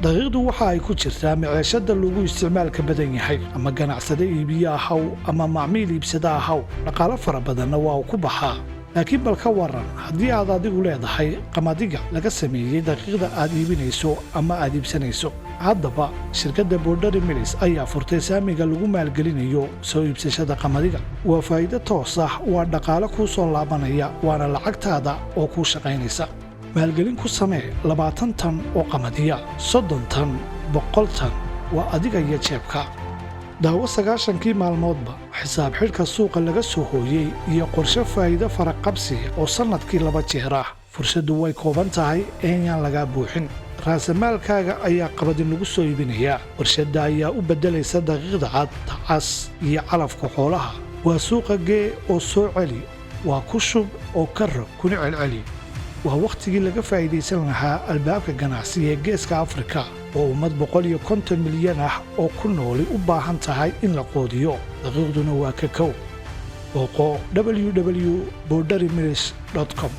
daqiiqdu waxa ay ku jirtaa maciishada lagu isticmaalka badan yahay ama ganacsade iibiye ahaw ama macmiil iibsada ahaw dhaqaale fara badanna waa uu ku baxaa laakiin bal ka waran haddii aad adigu leedahay qamadiga laga sameeyey daqiiqda aad iibinayso ama aad iibsanayso haddaba shirkadda Boundary Mills ayaa furtay saamiga lagu maalgelinayo soo iibsashada qamadiga waa faa'iido toos ah waa dhaqaale ku soo laabanaya waana lacagtaada oo ku shaqaynaysa maalgelin ku samee 20 tan oo qamadiya 30 tan 100 tan waa adiga iyo jeebka daawo 90kii maalmoodba xisaab xidhka suuqa laga soo hooyay iyo qorshe faa'iido faraqabsi oo sanadkii 2 jeer ah fursadu way kooban tahay aan laga buuxin raasamaalkaaga ayaa qabadin lagu soo iibinayaa warshada ayaa u bedelaysa daqiiqda cad cas iyo calafka xoolaha waa suuqa gee oo soo celi waa ku shub oo ka rog kuna celceli waa waqtigii laga faa'iideysan lahaa albaabka ganacsiga ee geeska Afrika oo ummad 150 milyan ah oo ku nool u baahan tahay in la qoodiyo daqiiqduna waa ka kow www.boundarymills.com